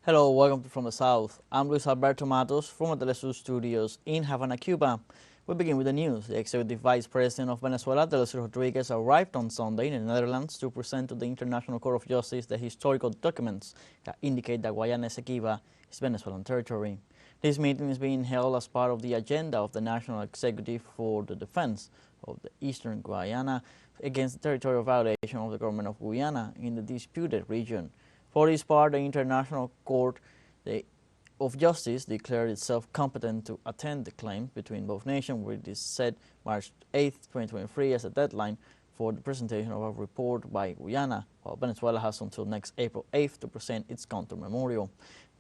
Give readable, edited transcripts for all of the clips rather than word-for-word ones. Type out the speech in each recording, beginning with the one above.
Hello, welcome to From the South. I'm Luis Alberto Matos from the teleSUR studios in Havana, Cuba. We begin with the news. The Executive Vice President of Venezuela, Delcy Rodriguez, arrived on Sunday in the Netherlands to present to the International Court of Justice the historical documents that indicate that Guayana Esequiba is Venezuelan territory. This meeting is being held as part of the agenda of the National Executive for the Defense of the Eastern Guyana against the territorial violation of the government of Guyana in the disputed region. For its part, the International Court of Justice declared itself competent to attend the claims between both nations, which is set March 8, 2023 as a deadline for the presentation of a report by Guyana, while Venezuela has until next April 8 to present its counter-memorial.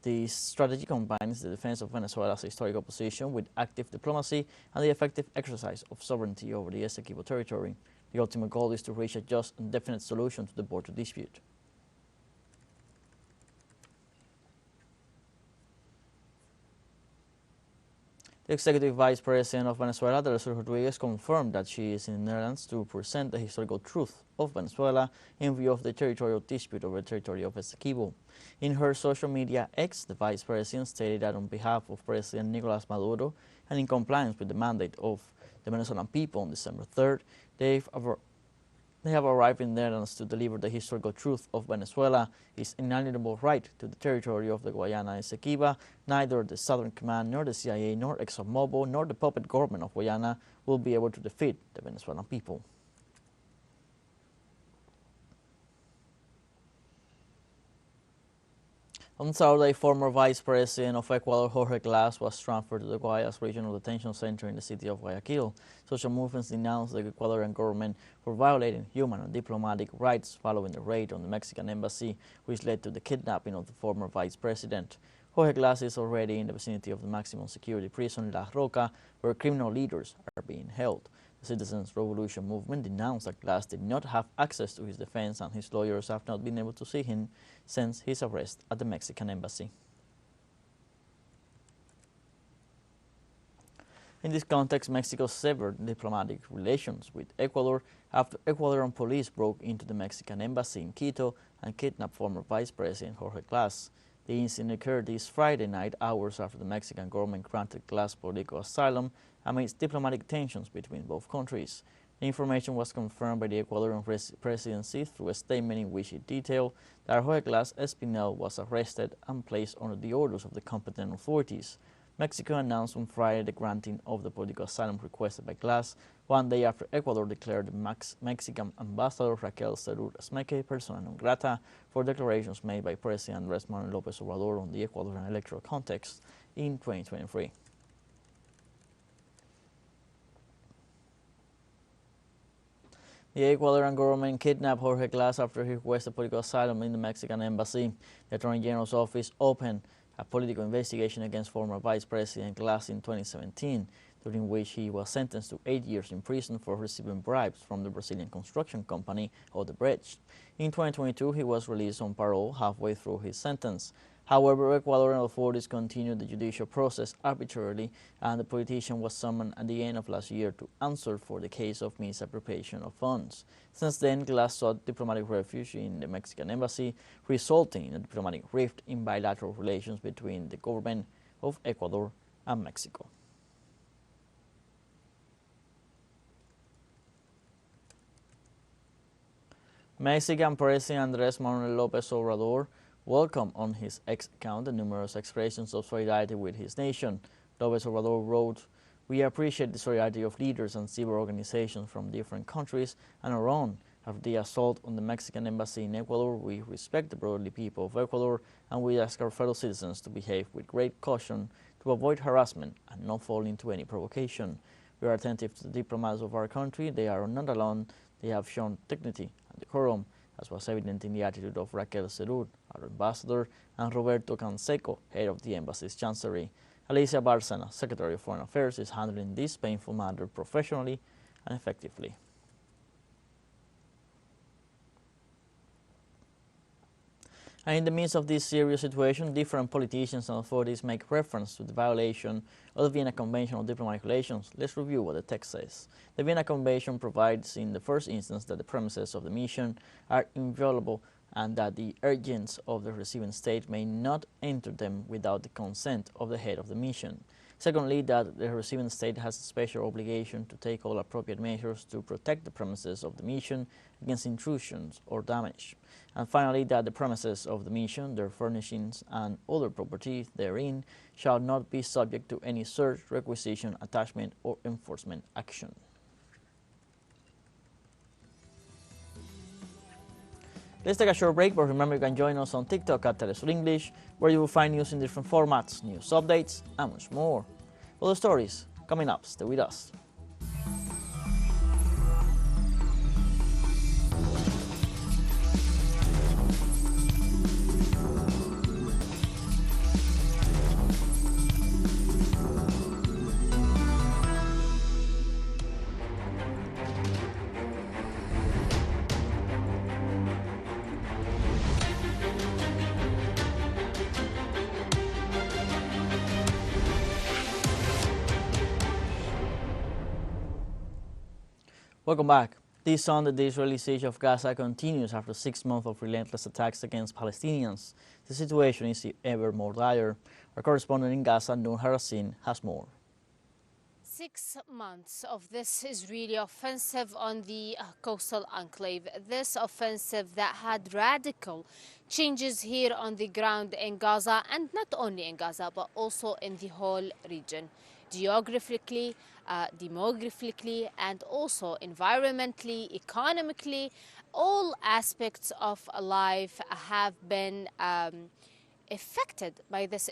This strategy combines the defense of Venezuela's historical position with active diplomacy and the effective exercise of sovereignty over the Essequibo territory. The ultimate goal is to reach a just and definite solution to the border dispute. The Executive Vice President of Venezuela, Delcy Rodriguez, confirmed that she is in the Netherlands to present the historical truth of Venezuela in view of the territorial dispute over the territory of Essequibo. In her social media X, the Vice President stated that on behalf of President Nicolas Maduro and in compliance with the mandate of the Venezuelan people on December 3rd, they have arrived in the Netherlands to deliver the historical truth of Venezuela, its inalienable right to the territory of the Guayana Esequiba. Neither the Southern Command, nor the CIA, nor ExxonMobil, nor the puppet government of Guyana will be able to defeat the Venezuelan people. On Saturday, former Vice President of Ecuador, Jorge Glass, was transferred to the Guayas Regional Detention Center in the city of Guayaquil. Social movements denounced the Ecuadorian government for violating human and diplomatic rights following the raid on the Mexican embassy, which led to the kidnapping of the former Vice President. Jorge Glass is already in the vicinity of the maximum security prison, La Roca, where criminal leaders are being held. The Citizens' Revolution movement denounced that Glass did not have access to his defense and his lawyers have not been able to see him since his arrest at the Mexican embassy. In this context, Mexico severed diplomatic relations with Ecuador after Ecuadorian police broke into the Mexican embassy in Quito and kidnapped former Vice President Jorge Glass. The incident occurred this Friday night, hours after the Mexican government granted Glass political asylum amidst diplomatic tensions between both countries. The information was confirmed by the Ecuadorian presidency through a statement in which it detailed that Jorge Glass Espinel was arrested and placed under the orders of the competent authorities. Mexico announced on Friday the granting of the political asylum requested by Glass, one day after Ecuador declared the Mexican ambassador Raquel Cerur Esmeque persona non grata for declarations made by President Andrés Manuel López Obrador on the Ecuadorian electoral context in 2023. The Ecuadorian government kidnapped Jorge Glass after he requested political asylum in the Mexican embassy. The Attorney General's office opened a political investigation against former Vice President Glass in 2017, during which he was sentenced to 8 years in prison for receiving bribes from the Brazilian construction company Orenburg. In 2022, he was released on parole halfway through his sentence. However, Ecuadorian authorities continued the judicial process arbitrarily, and the politician was summoned at the end of last year to answer for the case of misappropriation of funds. Since then, Glass sought diplomatic refuge in the Mexican embassy, resulting in a diplomatic rift in bilateral relations between the government of Ecuador and Mexico. Mexican President Andrés Manuel López Obrador welcomed on his X account the numerous expressions of solidarity with his nation. López Obrador wrote, "We appreciate the solidarity of leaders and civil organizations from different countries and our own. After the assault on the Mexican embassy in Ecuador, we respect the brotherly people of Ecuador and we ask our fellow citizens to behave with great caution to avoid harassment and not fall into any provocation. We are attentive to the diplomats of our country. They are not alone. They have shown dignity and decorum, as was evident in the attitude of Raquel Cerur, our ambassador, and Roberto Canseco, head of the embassy's chancellery. Alicia Bárcena, Secretary of Foreign Affairs, is handling this painful matter professionally and effectively." And in the midst of this serious situation, different politicians and authorities make reference to the violation of the Vienna Convention on Diplomatic Relations. Let's review what the text says. The Vienna Convention provides in the first instance that the premises of the mission are inviolable and that the agents of the receiving state may not enter them without the consent of the head of the mission. Secondly, that the receiving state has a special obligation to take all appropriate measures to protect the premises of the mission against intrusions or damage. And finally, that the premises of the mission, their furnishings, and other property therein shall not be subject to any search, requisition, attachment, or enforcement action. Let's take a short break, but remember you can join us on TikTok at teleSUR English, where you will find news in different formats, news updates, and much more. All the stories coming up. Stay with us. Welcome back. This Sunday, the Israeli siege of Gaza continues after 6 months of relentless attacks against Palestinians. The situation is ever more dire. Our correspondent in Gaza, Noor Harasin, has more. 6 months of this Israeli offensive on the coastal enclave. This offensive that had radical changes here on the ground in Gaza, and not only in Gaza, but also in the whole region. Geographically, demographically, and also environmentally, economically, all aspects of life have been affected by this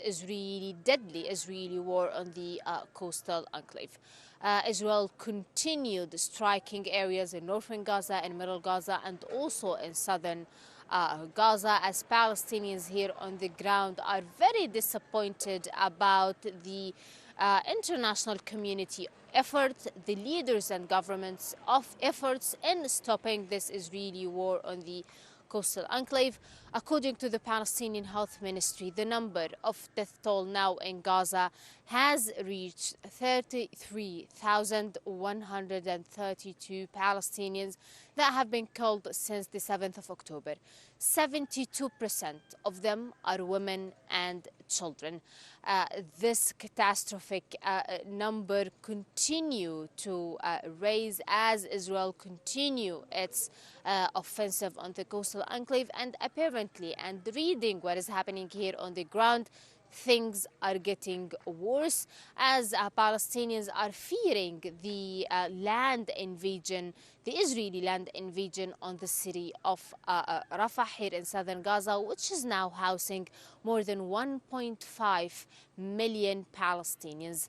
deadly Israeli war on the coastal enclave. Israel continued striking areas in northern Gaza and middle Gaza and also in southern Gaza, as Palestinians here on the ground are very disappointed about the international community effort, the leaders and governments of efforts in stopping this Israeli war on the coastal enclave. According to the Palestinian Health Ministry, the number of death toll now in Gaza has reached 33,132 Palestinians that have been killed since the 7th of October. 72% of them are women and children. This catastrophic number continue to rise as Israel continue its offensive on the coastal enclave, and apparently, and reading what is happening here on the ground, things are getting worse as Palestinians are fearing the land invasion, the Israeli land invasion on the city of Rafah here in southern Gaza, which is now housing more than 1.5 million Palestinians.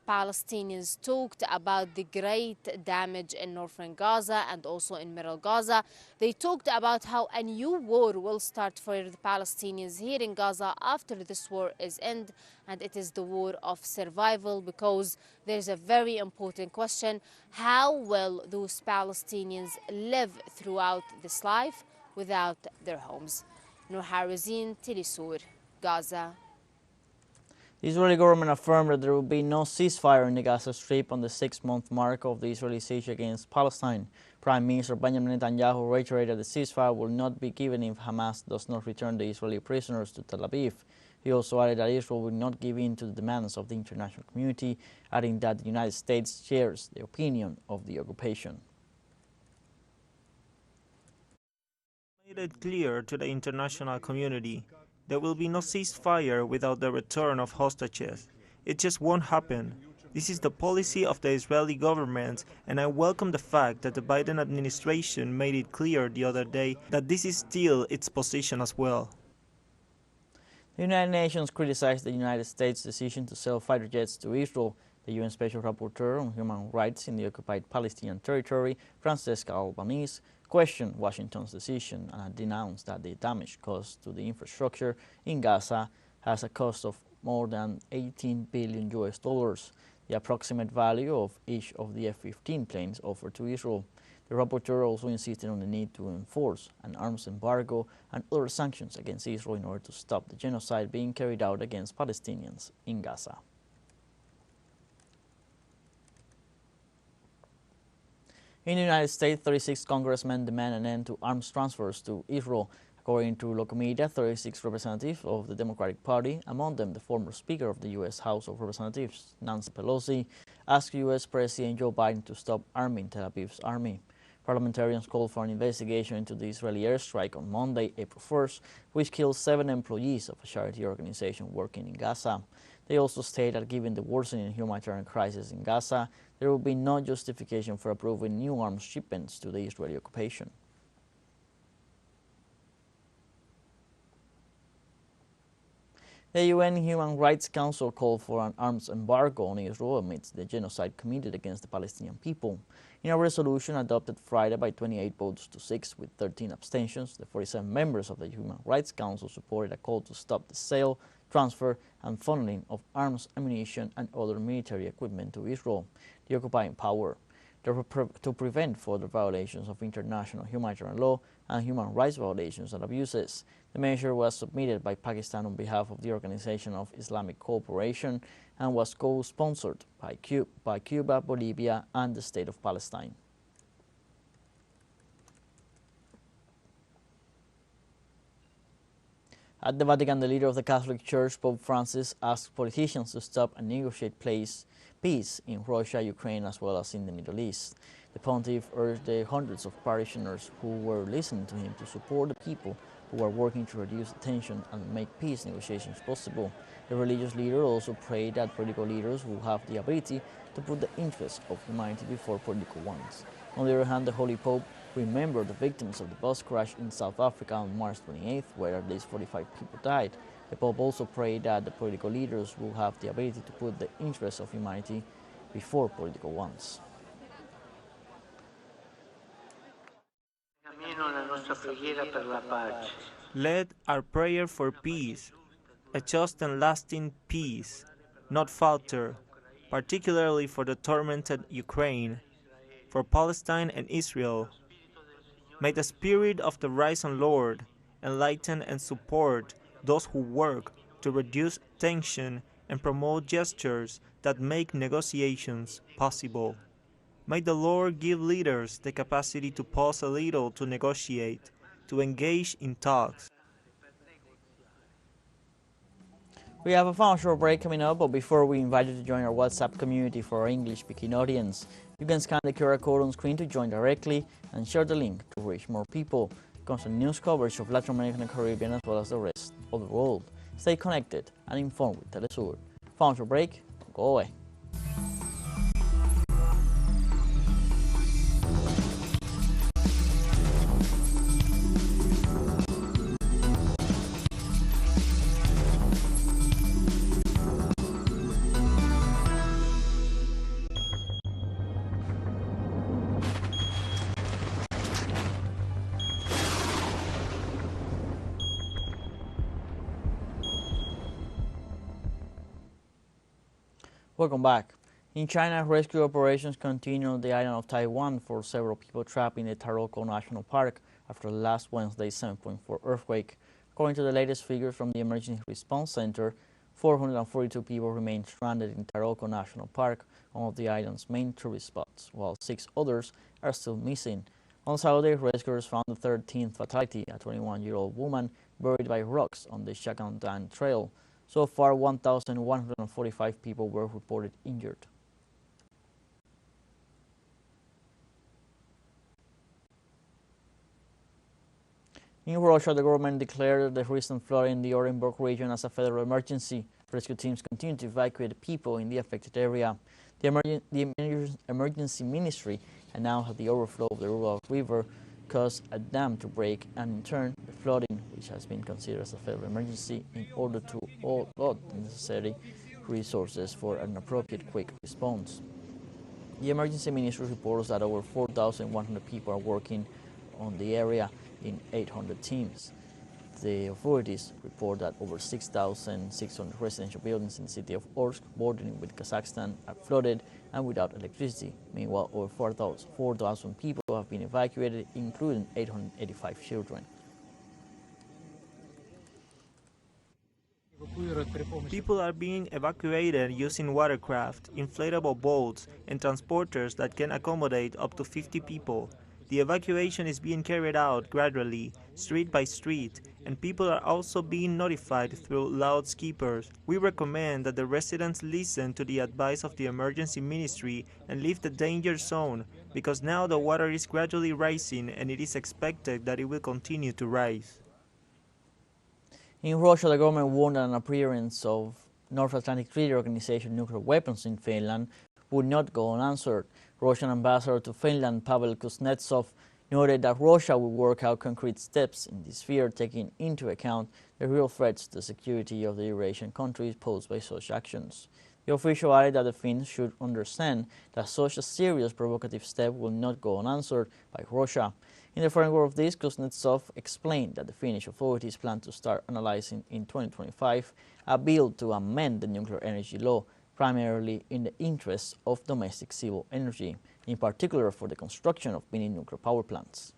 Palestinians talked about the great damage in northern Gaza and also in middle Gaza. They talked about how a new war will start for the Palestinians here in Gaza after this war is end, and it is the war of survival, because there's a very important question: how will those Palestinians live throughout this life without their homes? Noor Harasin, teleSUR, Gaza. The Israeli government affirmed that there will be no ceasefire in the Gaza Strip on the 6-month mark of the Israeli siege against Palestine. Prime Minister Benjamin Netanyahu reiterated the ceasefire will not be given if Hamas does not return the Israeli prisoners to Tel Aviv. He also added that Israel will not give in to the demands of the international community, adding that the United States shares the opinion of the occupation. Made it clear to the international community there will be no ceasefire without the return of hostages. It just won't happen. This is the policy of the Israeli government, and I welcome the fact that the Biden administration made it clear the other day that this is still its position as well. The United Nations criticized the United States' decision to sell fighter jets to Israel. The UN Special Rapporteur on Human Rights in the occupied Palestinian territory, Francesca Albanese, questioned Washington's decision and denounced that the damage caused to the infrastructure in Gaza has a cost of more than $18 billion. The approximate value of each of the F-15 planes offered to Israel. The rapporteur also insisted on the need to enforce an arms embargo and other sanctions against Israel in order to stop the genocide being carried out against Palestinians in Gaza. In the United States, 36 congressmen demand an end to arms transfers to Israel. According to local media, 36 representatives of the Democratic Party, among them the former Speaker of the U.S. House of Representatives, Nancy Pelosi, asked U.S. President Joe Biden to stop arming Tel Aviv's army. Parliamentarians called for an investigation into the Israeli airstrike on Monday, April 1st, which killed 7 employees of a charity organization working in Gaza. They also stated that given the worsening humanitarian crisis in Gaza, there will be no justification for approving new arms shipments to the Israeli occupation. The UN Human Rights Council called for an arms embargo on Israel amidst the genocide committed against the Palestinian people. In a resolution adopted Friday by 28 votes to 6 with 13 abstentions, the 47 members of the Human Rights Council supported a call to stop the sale, transfer and funneling of arms, ammunition and other military equipment to Israel, the occupying power, to prevent further violations of international humanitarian law and human rights violations and abuses. The measure was submitted by Pakistan on behalf of the Organization of Islamic Cooperation and was co-sponsored by Cuba, Bolivia and the State of Palestine. At the Vatican, the leader of the Catholic Church, Pope Francis, asked politicians to stop and negotiate peace in Russia, Ukraine, as well as in the Middle East. The pontiff urged the hundreds of parishioners who were listening to him to support the people who are working to reduce the tension and make peace negotiations possible. The religious leader also prayed that political leaders will have the ability to put the interests of humanity before political ones. On the other hand, the Holy Pope remembered the victims of the bus crash in South Africa on March 28th, where at least 45 people died. The Pope also prayed that the political leaders will have the ability to put the interests of humanity before political ones. Let our prayer for peace, a just and lasting peace, not falter, particularly for the tormented Ukraine, for Palestine and Israel. May the Spirit of the risen Lord enlighten and support those who work to reduce tension and promote gestures that make negotiations possible. May the Lord give leaders the capacity to pause a little to negotiate, to engage in talks. We have a final short break coming up, but before we invite you to join our WhatsApp community for our English-speaking audience, you can scan the QR code on screen to join directly and share the link to reach more people. Constant news coverage of Latin America and the Caribbean as well as the rest of the world. Stay connected and informed with teleSUR. Final short break, go away. Welcome back. In China, rescue operations continue on the island of Taiwan for several people trapped in the Taroko National Park after last Wednesday's 7.4 earthquake. According to the latest figures from the Emergency Response Center, 442 people remain stranded in Taroko National Park, one of the island's main tourist spots, while 6 others are still missing. On Saturday, rescuers found the 13th fatality, a 21-year-old woman buried by rocks on the Shakantan Trail. So far, 1,145 people were reported injured. In Russia, the government declared the recent flood in the Orenburg region as a federal emergency. Rescue teams continue to evacuate people in the affected area. The emergency ministry announced that the overflow of the Ural River caused a dam to break, and in turn the flooding, which has been considered as a federal emergency, in order to allot necessary resources for an appropriate quick response. The emergency ministry reports that over 4,100 people are working on the area in 800 teams. The authorities report that over 6,600 residential buildings in the city of Orsk, bordering with Kazakhstan, are flooded and without electricity. Meanwhile, over 4,000 people have been evacuated, including 885 children. People are being evacuated using watercraft, inflatable boats, and transporters that can accommodate up to 50 people. The evacuation is being carried out gradually, street by street, and people are also being notified through loudspeakers. We recommend that the residents listen to the advice of the emergency ministry and leave the danger zone, because now the water is gradually rising and it is expected that it will continue to rise. In Russia, the government warned that an appearance of North Atlantic Treaty Organization nuclear weapons in Finland would not go unanswered. Russian ambassador to Finland, Pavel Kuznetsov, noted that Russia will work out concrete steps in this sphere, taking into account the real threats to the security of the Eurasian countries posed by such actions. The official added that the Finns should understand that such a serious provocative step will not go unanswered by Russia. In the framework of this, Kuznetsov explained that the Finnish authorities plan to start analyzing in 2025 a bill to amend the nuclear energy law, primarily in the interests of domestic civil energy, in particular for the construction of mini nuclear power plants.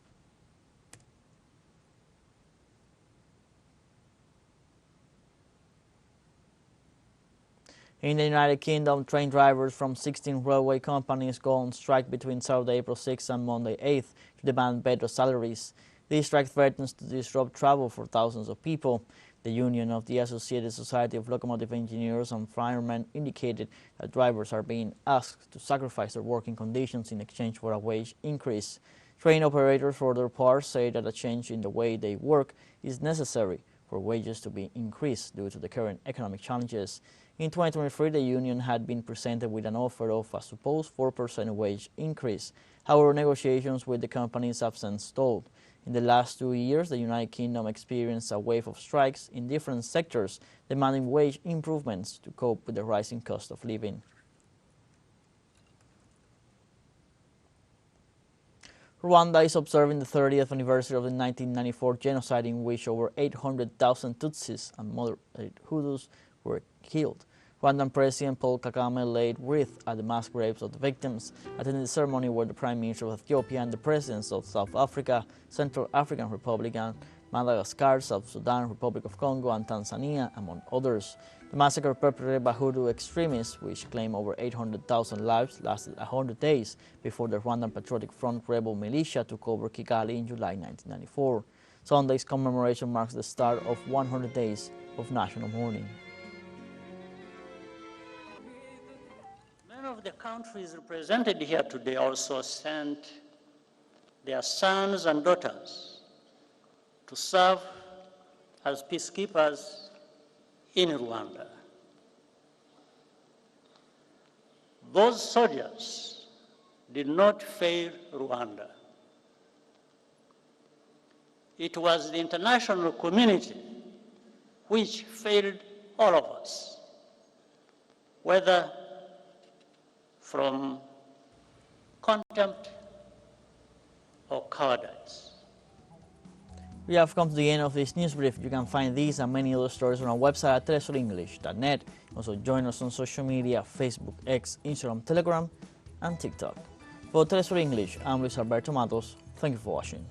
In the United Kingdom, train drivers from 16 railway companies go on strike between Saturday, April 6 and Monday 8 to demand better salaries. This strike threatens to disrupt travel for thousands of people. The union of the Associated Society of Locomotive Engineers and Firemen indicated that drivers are being asked to sacrifice their working conditions in exchange for a wage increase. Train operators, for their part, say that a change in the way they work is necessary for wages to be increased due to the current economic challenges. In 2023, the union had been presented with an offer of a supposed 4% wage increase. However, negotiations with the companies have since stalled. In the last 2 years, the United Kingdom experienced a wave of strikes in different sectors, demanding wage improvements to cope with the rising cost of living. Rwanda is observing the 30th anniversary of the 1994 genocide, in which over 800,000 Tutsis and moderate Hutus were killed. Rwandan President Paul Kagame laid wreaths at the mass graves of the victims. Attending the ceremony were the Prime Minister of Ethiopia and the Presidents of South Africa, Central African Republic, and Madagascar, South Sudan, Republic of Congo, and Tanzania, among others. The massacre perpetrated by Hutu extremists, which claimed over 800,000 lives, lasted 100 days before the Rwandan Patriotic Front rebel militia took over Kigali in July 1994. Sunday's commemoration marks the start of 100 days of national mourning. Many of the countries represented here today also sent their sons and daughters to serve as peacekeepers in Rwanda. Those soldiers did not fail Rwanda. It was the international community which failed all of us, whether from contempt or cowardice. We have come to the end of this news brief. You can find these and many other stories on our website at telesurenglish.net. Also join us on social media, Facebook, X, Instagram, Telegram, and TikTok. For Telesur English, I'm Luis Alberto Matos. Thank you for watching.